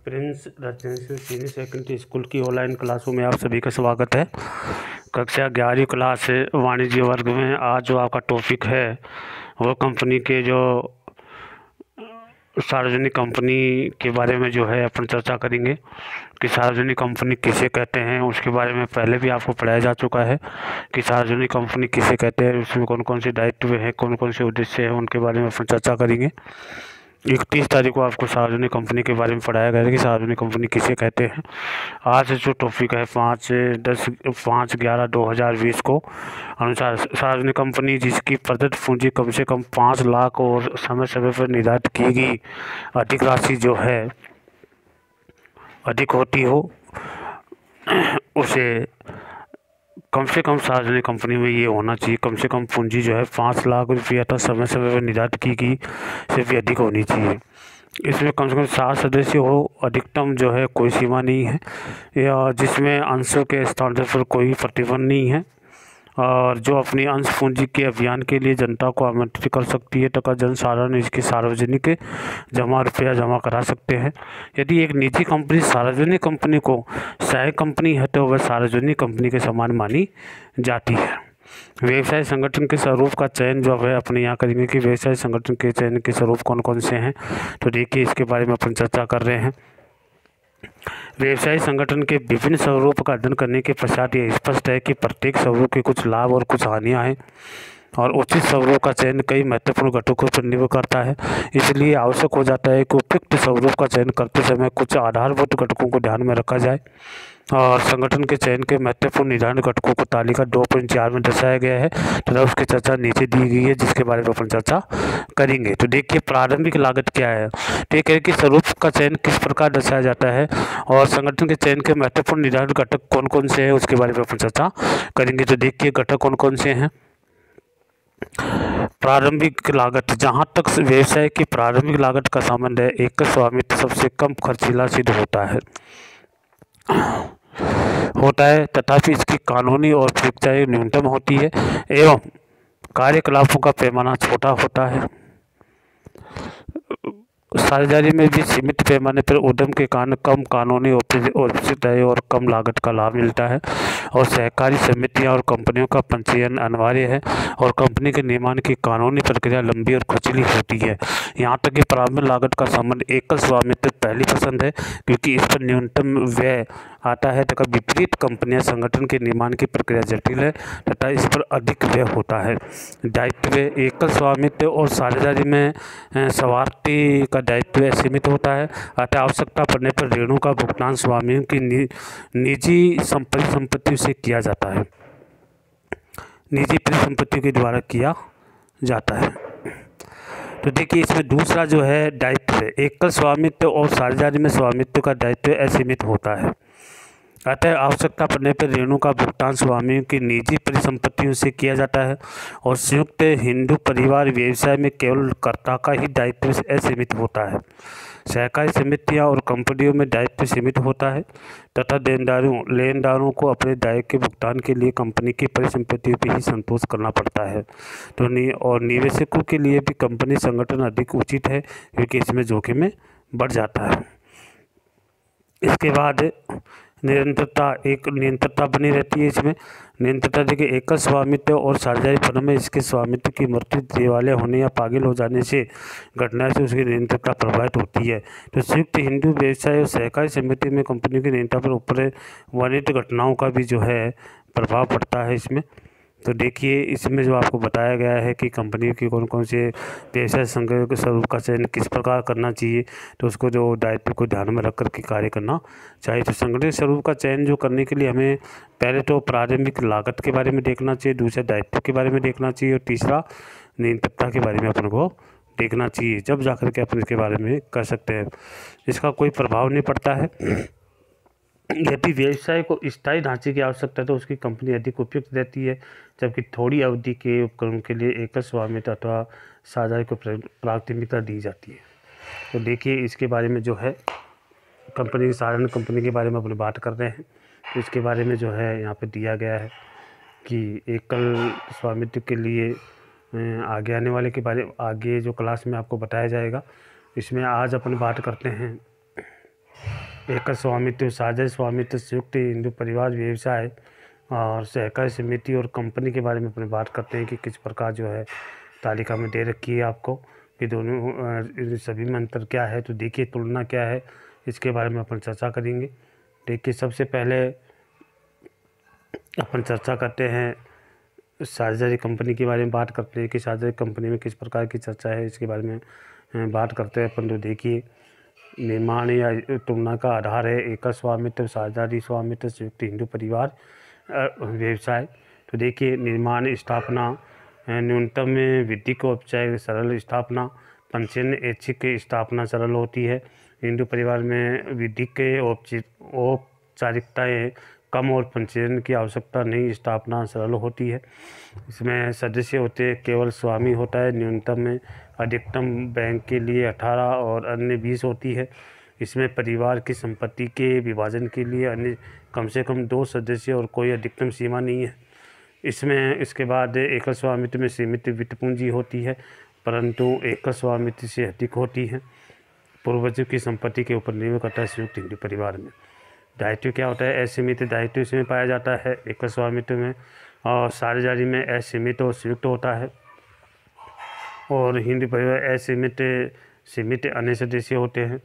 Prince residential senior secondary school की online क्लासों में आप सभी का स्वागत है। कक्षा 11वीं क्लास वाणिज्य वर्ग में आज जो आपका टॉपिक है वो कंपनी के जो सार्वजनिक कंपनी के बारे में जो है अपन चर्चा करेंगे कि सार्वजनिक कंपनी किसे कहते हैं। उसके बारे में पहले भी आपको पढ़ाया जा चुका है कि सार्वजनिक कंपनी किसे कहते हैं, उसमें कौन कौन से दायित्व हैं, कौन कौन से उद्देश्य हैं, उनके बारे में अपन चर्चा करेंगे। 31 तारीख को आपको सार्वजनिक कंपनी के बारे में पढ़ाया गया है कि सार्वजनिक कंपनी किसे कहते हैं। आज जो टॉपिक है 5/11/2020 को अनुसार सार्वजनिक कंपनी जिसकी प्रदत्त पूंजी कम से कम 5 लाख और समय समय पर निर्धारित की गई अधिक राशि जो है अधिक होती हो उसे कम से कम सार्वजनिक कंपनी में ये होना चाहिए। कम से कम पूंजी जो है 5 लाख रुपया तक समय समय पर निर्धारित की गई से भी अधिक होनी चाहिए। इसमें कम से कम 7 सदस्य हो, अधिकतम जो है कोई सीमा नहीं है, या जिसमें अंशों के स्थानांतरण पर कोई प्रतिबंध नहीं है, और जो अपनी अंश पूंजी के अभियान के लिए जनता को आमंत्रित कर सकती है तथा जन साधारण इसकी सार्वजनिक रुपया जमा करा सकते हैं। यदि एक निजी कंपनी सार्वजनिक कंपनी को सहायक कंपनी है तो वह सार्वजनिक कंपनी के समान मानी जाती है। व्यवसाय संगठन के स्वरूप का चयन जो है अपने यहाँ करेंगे कि व्यवसाय संगठन के चयन के स्वरूप कौन कौन से हैं, तो देखिए इसके बारे में अपन चर्चा कर रहे हैं। व्यवसायिक संगठन के विभिन्न स्वरूप का अध्ययन करने के पश्चात यह स्पष्ट है कि प्रत्येक स्वरूप के कुछ लाभ और कुछ हानियां हैं और उचित स्वरूप का चयन कई महत्वपूर्ण घटकों पर निर्भर करता है। इसलिए आवश्यक हो जाता है कि उपयुक्त स्वरूप का चयन करते समय कुछ आधारभूत घटकों को ध्यान में रखा जाए, और संगठन के चयन के महत्वपूर्ण निर्धारण घटकों को तालिका 2.4 में दर्शाया गया है तथा उसकी चर्चा नीचे दी गई है, जिसके बारे में अपन चर्चा करेंगे। तो देखिए प्रारंभिक लागत क्या है, ठीक है कि स्वरूप का चयन किस प्रकार दर्शाया जाता है और संगठन के चयन के महत्वपूर्ण निर्धारण घटक कौन कौन से हैं उसके बारे में अपन चर्चा करेंगे। तो देखिए घटक कौन कौन से हैं। प्रारंभिक लागत, जहां तक व्यवसाय की प्रारंभिक लागत का संबंध है, एकल स्वामित्व सबसे कम खर्चीला सिद्ध होता है तथापि इसकी कानूनी और प्रक्रियाएं न्यूनतम होती है एवं कार्यकलापों का पैमाना छोटा होता है। साझेदारी में भी सीमित पैमाने पर उद्यम के कारण कम कानूनी औपचारिकताएं और कम लागत का लाभ मिलता है, और सहकारी समितियां और कंपनियों का पंजीयन अनिवार्य है और कंपनी के निर्माण की कानूनी प्रक्रिया लंबी और खर्चीली होती है। यहाँ तक कि प्रारंभिक लागत का संबंध एकल स्वामित्व पहली पसंद है क्योंकि इस पर न्यूनतम व्यय आता है, तथा विपरीत कंपनियां संगठन के निर्माण की प्रक्रिया जटिल है तथा इस पर अधिक व्यय होता है। दायित्व, एकल स्वामित्व और साझेदारी में स्वार्थी का दायित्व सीमित होता है, अतः आवश्यकता पड़ने पर ऋणों का भुगतान स्वामियों की निजी परिसंपत्ति से किया जाता है, निजी परिसंपत्ति के द्वारा किया जाता है। तो देखिए इसमें दूसरा जो है दायित्व, एकल स्वामित्व और साझेदारी में स्वामित्व का दायित्व असीमित होता है, अतः आवश्यकता पड़ने पर ऋणों का भुगतान स्वामियों की निजी परिसंपत्तियों से किया जाता है, और संयुक्त हिंदू परिवार व्यवसाय में केवल कर्ता का ही दायित्व असीमित होता है। सहकारी समितियां और कंपनियों में दायित्व सीमित होता है तथा लेनदारों को अपने दाय के भुगतान के लिए कंपनी की परिसंपत्तियों पर ही संतोष करना पड़ता है। तो और निवेशकों के लिए भी कंपनी संगठन अधिक उचित है क्योंकि इसमें जोखिम बढ़ जाता है। इसके बाद निरंतरता बनी रहती है। इसमें निरंतरता देखिए, एकल स्वामित्व और साझेदारी फर्म में इसके स्वामित्व की मृत्यु, दिवालिया होने या पागल हो जाने से घटना से उसकी निरंतरता प्रभावित होती है। तो संयुक्त हिंदू व्यवसाय और सहकारी समिति में कंपनी की निरंतरता पर ऊपर वर्णित घटनाओं का भी जो है प्रभाव पड़ता है इसमें। तो देखिए इसमें जो आपको बताया गया है कि कंपनी की कौन कौन से व्यवसाय संगठन के स्वरूप का चयन किस प्रकार करना चाहिए, तो उसको जो दायित्व को ध्यान में रख कर के कार्य करना चाहिए। तो संगठन स्वरूप का चयन जो करने के लिए हमें पहले तो प्रारंभिक लागत के बारे में देखना चाहिए, दूसरा दायित्व के बारे में देखना चाहिए, और तीसरा निरंतरता के बारे में अपन को देखना चाहिए, जब जाकर के अपन इसके बारे में कर सकते हैं। इसका कोई प्रभाव नहीं पड़ता है। यदि व्यवसाय को स्थायी ढांचे की आवश्यकता है तो उसकी कंपनी अधिक उपयुक्त रहती है, जबकि थोड़ी अवधि के उपक्रम के लिए एकल स्वामित्व अथवा साझेदारी को प्राथमिकता दी जाती है। तो देखिए इसके बारे में जो है कंपनी, साधारण कंपनी के बारे में अपनी बात कर रहे हैं, तो इसके बारे में जो है यहाँ पे दिया गया है कि एकल स्वामित्व के लिए आगे आने वाले के बारे आगे जो क्लास में आपको बताया जाएगा। इसमें आज अपन बात करते हैं एकल स्वामित्व, साझा स्वामित्व, संयुक्त हिंदू परिवार, व्यवसाय और सहकारी समिति और कंपनी के बारे में अपनी बात करते हैं कि किस प्रकार जो है तालिका में दे रखी है आपको कि दोनों इन सभी में अंतर क्या है। तो देखिए तुलना क्या है, इसके बारे में अपन चर्चा करेंगे। देखिए सबसे पहले अपन चर्चा करते हैं साझेदारी कंपनी के बारे में, बात करते हैं कि साझेदारी कंपनी में किस प्रकार की चर्चा है, इसके बारे में बात करते हैं अपन। तो देखिए निर्माण या तुलना का आधार है एकल स्वामित्व, साझेदारी स्वामित्व, संयुक्त हिंदू परिवार, व्यवसाय। तो देखिए निर्माण स्थापना, न्यूनतम में विधिक औपचारिक सरल स्थापना, पंचन ऐच्छिक स्थापना सरल होती है। हिंदू परिवार में विधिक औपचारिकताएँ कम और पंजीयन की आवश्यकता नहीं, स्थापना सरल होती है। इसमें सदस्य होते हैं, केवल स्वामी होता है, न्यूनतम में अधिकतम बैंक के लिए 18 और अन्य 20 होती है। इसमें परिवार की संपत्ति के विभाजन के लिए अन्य कम से कम 2 सदस्य और कोई अधिकतम सीमा नहीं है। इसमें इसके बाद एकल स्वामित्व में सीमित वित्त पूंजी होती है, परंतु एकल स्वामित्व से अधिक होती है। पूर्वजों की संपत्ति के ऊपर निर्भर करता है संयुक्त हिंदू परिवार में। दायित्व क्या होता है, असीमित दायित्व इसमें पाया जाता है एकल स्वामित्व में, और साझेदारी में असीमित और संयुक्त होता है। और हिंदू परिवार असीमित सीमित अन्य सदस्य होते हैं।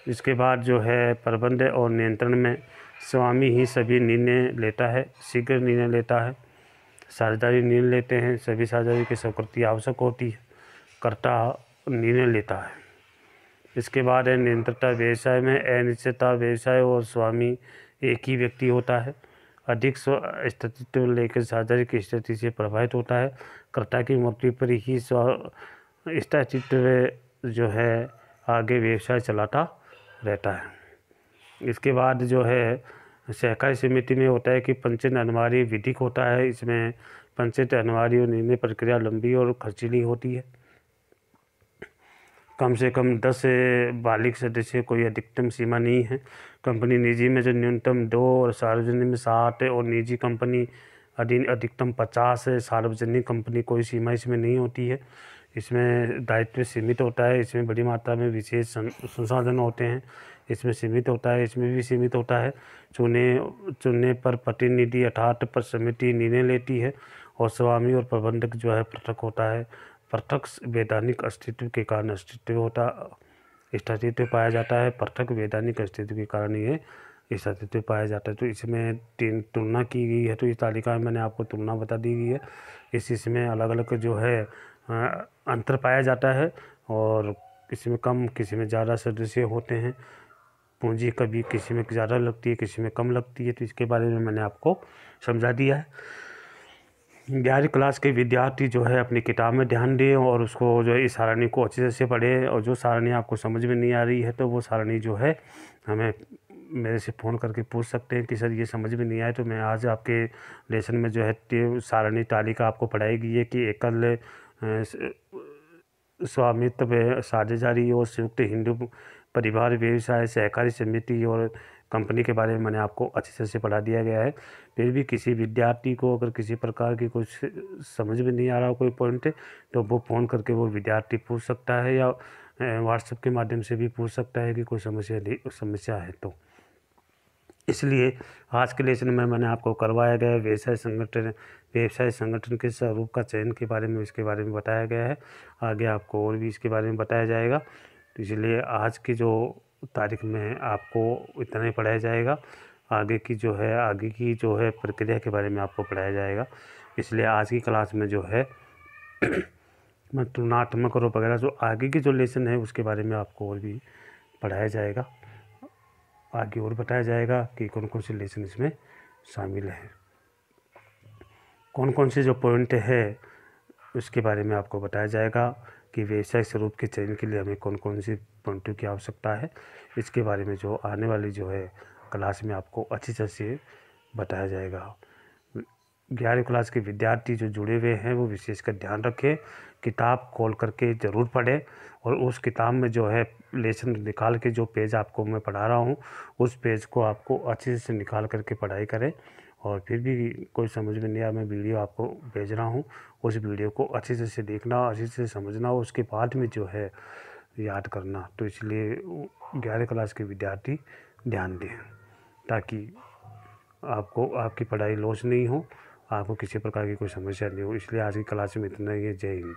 इसके बाद जो है प्रबंध और नियंत्रण में स्वामी ही सभी निर्णय लेता है, शीघ्र निर्णय लेता है। साझेदारी निर्णय लेते हैं, सभी साझेदारी की स्वीकृति आवश्यक होती है, कर्ता निर्णय लेता है। इसके बाद है निरंतरता, व्यवसाय में अनिश्चितता, व्यवसाय और स्वामी एक ही व्यक्ति होता है। अधिक अस्तित्व लेकर साझेदारी की स्थिति से प्रभावित होता है, कर्ता की मृत्यु पर ही अस्तित्व जो है आगे व्यवसाय चलाता रहता है। इसके बाद जो है सहकारी समिति में होता है कि पंचायत अनिवार्य विधिक होता है। इसमें पंचायत अनिवार्य और निर्णय प्रक्रिया लंबी और खर्चीली होती है। कम से कम 10 बालिग सदस्य, कोई अधिकतम सीमा नहीं है। कंपनी निजी में जो न्यूनतम 2 और सार्वजनिक में 7 और निजी कंपनी अधिकतम 50 है। सार्वजनिक कंपनी कोई सीमा इसमें नहीं होती है। इसमें दायित्व सीमित होता है, इसमें बड़ी मात्रा में विशेष संसाधन होते हैं, इसमें सीमित होता है, इसमें भी सीमित होता है। चुनने पर प्रतिनिधि 68 पर समिति निर्णय लेती है और स्वामी और प्रबंधक जो है पृथक होता है। पृथक वैधानिक अस्तित्व के कारण अस्तित्व पाया जाता है। पृथक वैधानिक अस्तित्व के कारण ये अस्तित्व पाया जाता है। तो इसमें 3 तुलना की गई है। तो इस तालिका में मैंने आपको तुलना बता दी गई है। इसमें अलग अलग जो है अंतर पाया जाता है और किसी में कम, किसी में ज़्यादा सदस्य होते हैं। पूंजी कभी किसी में ज़्यादा लगती है, किसी में कम लगती है। तो इसके बारे में मैंने आपको समझा दिया है। 11वीं क्लास के विद्यार्थी जो है अपनी किताब में ध्यान दें और उसको जो है इस सारणी को अच्छे से पढ़ें। और जो सारणी आपको समझ में नहीं आ रही है तो वो सारणी जो है हमें मेरे से फ़ोन करके पूछ सकते हैं कि सर ये समझ में नहीं आए। तो मैं आज आपके लेसन में जो है सारणी तालिका आपको पढ़ाई गई है कि एकल स्वामित्व, साझेदारी और संयुक्त हिंदू परिवार, व्यवसाय, सहकारी समिति और कंपनी के बारे में मैंने आपको अच्छे से पढ़ा दिया गया है। फिर भी किसी विद्यार्थी को अगर किसी प्रकार की कुछ समझ में नहीं आ रहा हो कोई पॉइंट, तो वो फ़ोन करके वो विद्यार्थी पूछ सकता है या व्हाट्सएप के माध्यम से भी पूछ सकता है कि कोई समस्या है। तो इसलिए आज के लेसन में मैंने आपको करवाया गया व्यवसाय संगठन के स्वरूप का चयन के बारे में, इसके बारे में बताया गया है। आगे आपको और भी इसके बारे में बताया जाएगा। तो इसलिए आज की जो तारीख में आपको इतना ही पढ़ाया जाएगा। आगे की जो है प्रक्रिया के बारे में आपको पढ़ाया जाएगा। इसलिए आज की क्लास में जो है तुलनात्मक और वगैरह जो आगे की जो लेसन है उसके बारे में आपको और भी पढ़ाया जाएगा। आगे और बताया जाएगा कि कौन कौन से लेसन इसमें शामिल हैं, कौन कौन से जो पॉइंट है उसके बारे में आपको बताया जाएगा कि व्यवसाय स्वरूप के चयन के लिए हमें कौन कौन सी पॉइंटों की आवश्यकता है। इसके बारे में जो आने वाली जो है क्लास में आपको अच्छी तरह से बताया जाएगा। 11वीं क्लास के विद्यार्थी जो जुड़े हुए हैं वो विशेषकर ध्यान रखें, किताब खोल करके ज़रूर पढ़ें और उस किताब में जो है लेसन निकाल के जो पेज आपको मैं पढ़ा रहा हूँ उस पेज को आपको अच्छे से निकाल करके पढ़ाई करें। और फिर भी कोई समझ में नहीं आया, मैं वीडियो आपको भेज रहा हूँ, उस वीडियो को अच्छे से देखना, अच्छे से समझना, उसके बाद में जो है याद करना। तो इसलिए 11 क्लास के विद्यार्थी ध्यान दें, ताकि आपको आपकी पढ़ाई लॉस नहीं हो, आपको किसी प्रकार की कोई समस्या नहीं हो। इसलिए आज की क्लास में इतना ही है। जय हिंद।